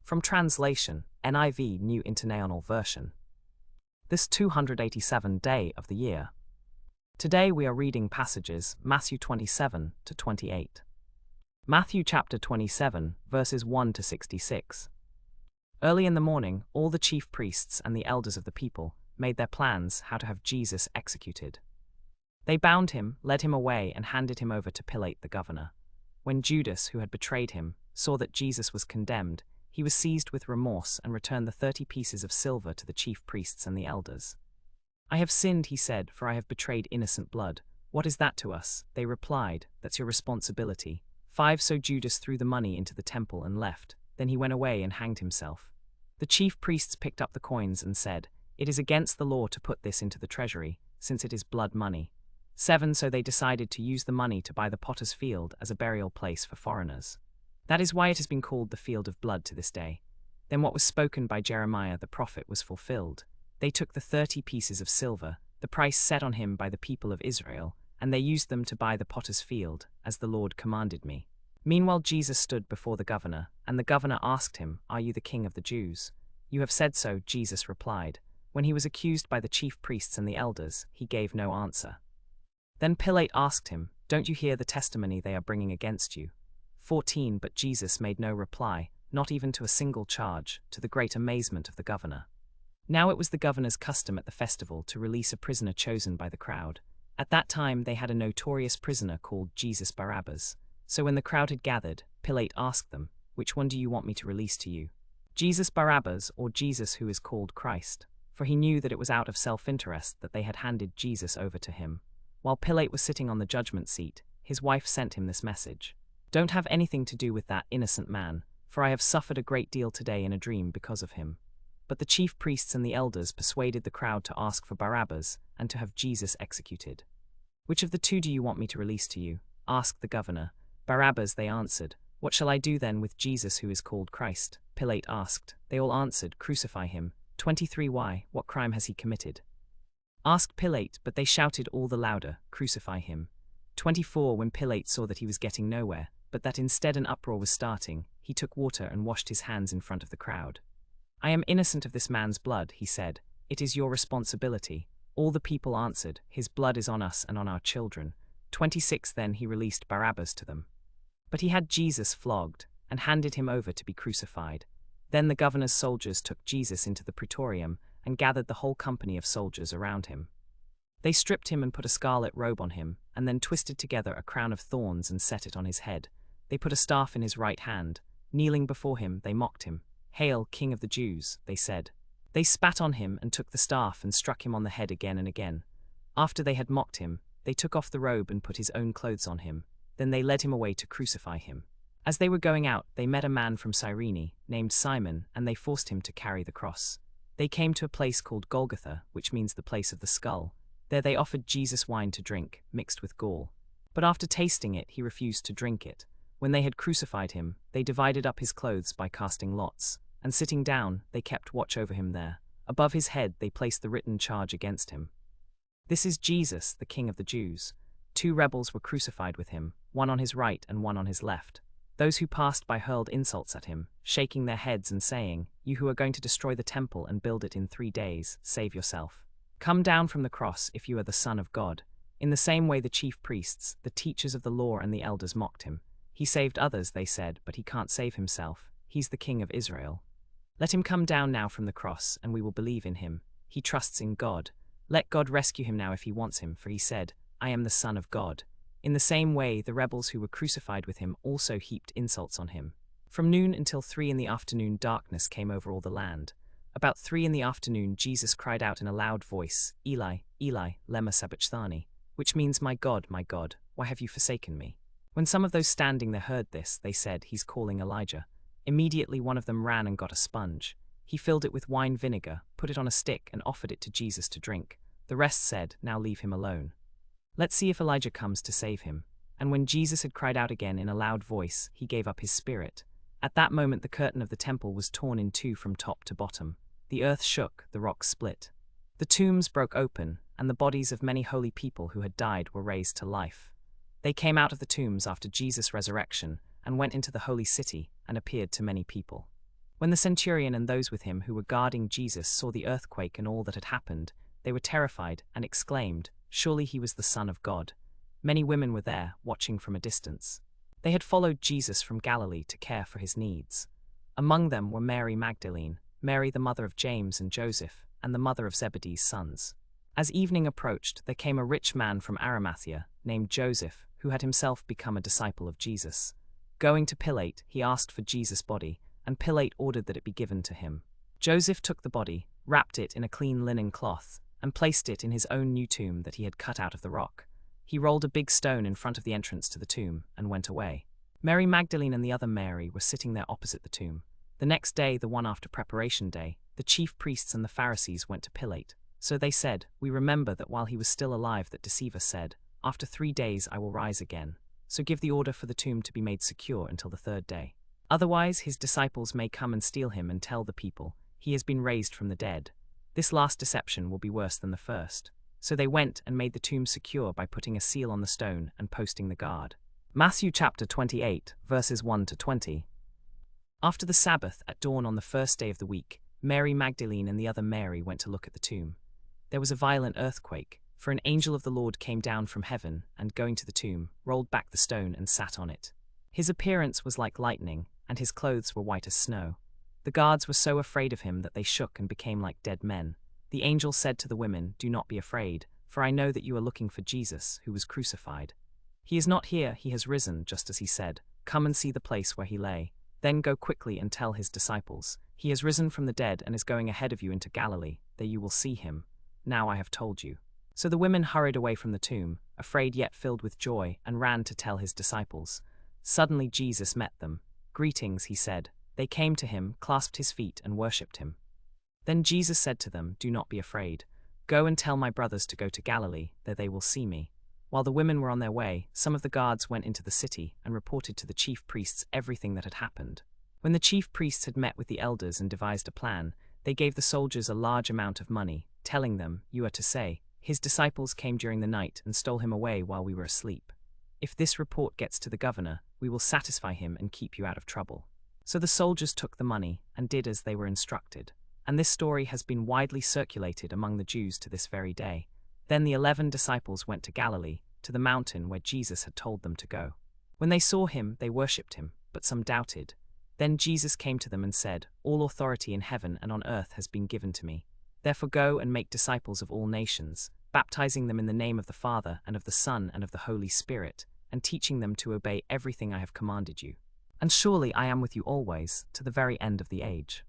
From translation, NIV New International Version. This 287th day of the year. Today we are reading passages Matthew 27 to 28. Matthew chapter 27, verses 1 to 66. Early in the morning, all the chief priests and the elders of the people made their plans how to have Jesus executed. They bound him, led him away, and handed him over to Pilate the governor. When Judas, who had betrayed him, saw that Jesus was condemned, he was seized with remorse and returned the 30 pieces of silver to the chief priests and the elders. "I have sinned," he said, "for I have betrayed innocent blood. What is that to us?" They replied, "That's your responsibility." 5 So Judas threw the money into the temple and left. Then he went away and hanged himself. The chief priests picked up the coins and said, "It is against the law to put this into the treasury, since it is blood money." 7 So they decided to use the money to buy the potter's field as a burial place for foreigners. That is why it has been called the field of blood to this day. Then what was spoken by Jeremiah the prophet was fulfilled. They took the 30 pieces of silver, the price set on him by the people of Israel, and they used them to buy the potter's field, as the Lord commanded me. Meanwhile Jesus stood before the governor, and the governor asked him, "Are you the king of the Jews?" "You have said so," Jesus replied. When he was accused by the chief priests and the elders, he gave no answer. Then Pilate asked him, "Don't you hear the testimony they are bringing against you?" 14 But Jesus made no reply, not even to a single charge, to the great amazement of the governor. Now it was the governor's custom at the festival to release a prisoner chosen by the crowd. At that time they had a notorious prisoner called Jesus Barabbas. So when the crowd had gathered, Pilate asked them, "Which one do you want me to release to you? Jesus Barabbas or Jesus who is called Christ?" For he knew that it was out of self-interest that they had handed Jesus over to him. While Pilate was sitting on the judgment seat, his wife sent him this message: "Don't have anything to do with that innocent man, for I have suffered a great deal today in a dream because of him." But the chief priests and the elders persuaded the crowd to ask for Barabbas and to have Jesus executed. "Which of the two do you want me to release to you?" asked the governor. "Barabbas," they answered. "What shall I do then with Jesus who is called Christ?" Pilate asked. They all answered, "Crucify him." 23 Why? What crime has he committed? Asked Pilate, but they shouted all the louder, "Crucify him." 24 When Pilate saw that he was getting nowhere, but that instead an uproar was starting, he took water and washed his hands in front of the crowd. "I am innocent of this man's blood," he said. "It is your responsibility." All the people answered, "His blood is on us and on our children." 26 Then he released Barabbas to them. But he had Jesus flogged, and handed him over to be crucified. Then the governor's soldiers took Jesus into the praetorium, and gathered the whole company of soldiers around him. They stripped him and put a scarlet robe on him, and then twisted together a crown of thorns and set it on his head. They put a staff in his right hand. Kneeling before him, they mocked him. "Hail, King of the Jews," they said. They spat on him and took the staff and struck him on the head again and again. After they had mocked him, they took off the robe and put his own clothes on him. Then they led him away to crucify him. As they were going out, they met a man from Cyrene, named Simon, and they forced him to carry the cross. They came to a place called Golgotha, which means the place of the skull. There they offered Jesus wine to drink, mixed with gall. But after tasting it, he refused to drink it. When they had crucified him, they divided up his clothes by casting lots, and sitting down, they kept watch over him there. Above his head they placed the written charge against him: "This is Jesus, the King of the Jews." 2 rebels were crucified with him, one on his right and one on his left. Those who passed by hurled insults at him, shaking their heads and saying, "You who are going to destroy the temple and build it in 3 days, save yourself. Come down from the cross if you are the Son of God." In the same way the chief priests, the teachers of the law and the elders mocked him. "He saved others," they said, "but he can't save himself. He's the King of Israel. Let him come down now from the cross, and we will believe in him. He trusts in God. Let God rescue him now if he wants him, for he said, 'I am the Son of God.'" In the same way, the rebels who were crucified with him also heaped insults on him. From noon until 3 in the afternoon, darkness came over all the land. About 3 in the afternoon, Jesus cried out in a loud voice, "Eli, Eli, lema sabachthani," which means, my God, why have you forsaken me?" When some of those standing there heard this, they said, "He's calling Elijah." Immediately one of them ran and got a sponge. He filled it with wine vinegar, put it on a stick, and offered it to Jesus to drink. The rest said, "Now leave him alone. Let's see if Elijah comes to save him." And when Jesus had cried out again in a loud voice, he gave up his spirit. At that moment the curtain of the temple was torn in 2 from top to bottom. The earth shook, the rocks split. The tombs broke open, and the bodies of many holy people who had died were raised to life. They came out of the tombs after Jesus' resurrection and went into the holy city and appeared to many people. When the centurion and those with him who were guarding Jesus saw the earthquake and all that had happened, they were terrified and exclaimed, "Surely he was the Son of God." Many women were there, watching from a distance. They had followed Jesus from Galilee to care for his needs. Among them were Mary Magdalene, Mary the mother of James and Joseph, and the mother of Zebedee's sons. As evening approached, there came a rich man from Arimathea, named Joseph, who had himself become a disciple of Jesus. Going to Pilate, he asked for Jesus' body, and Pilate ordered that it be given to him. Joseph took the body, wrapped it in a clean linen cloth, and placed it in his own new tomb that he had cut out of the rock. He rolled a big stone in front of the entrance to the tomb and went away. Mary Magdalene and the other Mary were sitting there opposite the tomb. The next day, the one after preparation day, the chief priests and the Pharisees went to Pilate. So they said, "We remember that while he was still alive that deceiver said, 'After 3 days I will rise again.' So give the order for the tomb to be made secure until the 3rd day. Otherwise his disciples may come and steal him and tell the people, 'He has been raised from the dead.' This last deception will be worse than the first." So they went and made the tomb secure by putting a seal on the stone and posting the guard. Matthew chapter 28, verses 1 to 20. After the Sabbath, at dawn on the 1st day of the week, Mary Magdalene and the other Mary went to look at the tomb. There was a violent earthquake, for an angel of the Lord came down from heaven and, going to the tomb, rolled back the stone and sat on it. His appearance was like lightning, and his clothes were white as snow. The guards were so afraid of him that they shook and became like dead men. The angel said to the women, "Do not be afraid, for I know that you are looking for Jesus, who was crucified. He is not here, he has risen, just as he said. Come and see the place where he lay. Then go quickly and tell his disciples, 'He has risen from the dead and is going ahead of you into Galilee. There you will see him. Now I have told you.'" So the women hurried away from the tomb, afraid yet filled with joy, and ran to tell his disciples. Suddenly Jesus met them. "Greetings," he said. They came to him, clasped his feet, and worshipped him. Then Jesus said to them, "Do not be afraid. Go and tell my brothers to go to Galilee, there they will see me." While the women were on their way, some of the guards went into the city and reported to the chief priests everything that had happened. When the chief priests had met with the elders and devised a plan, they gave the soldiers a large amount of money, telling them, "You are to say, 'His disciples came during the night and stole him away while we were asleep.' If this report gets to the governor, we will satisfy him and keep you out of trouble." So the soldiers took the money and did as they were instructed. And this story has been widely circulated among the Jews to this very day. Then the 11 disciples went to Galilee, to the mountain where Jesus had told them to go. When they saw him, they worshipped him, but some doubted. Then Jesus came to them and said, "All authority in heaven and on earth has been given to me. Therefore go and make disciples of all nations, baptizing them in the name of the Father and of the Son and of the Holy Spirit, and teaching them to obey everything I have commanded you. And surely I am with you always, to the very end of the age."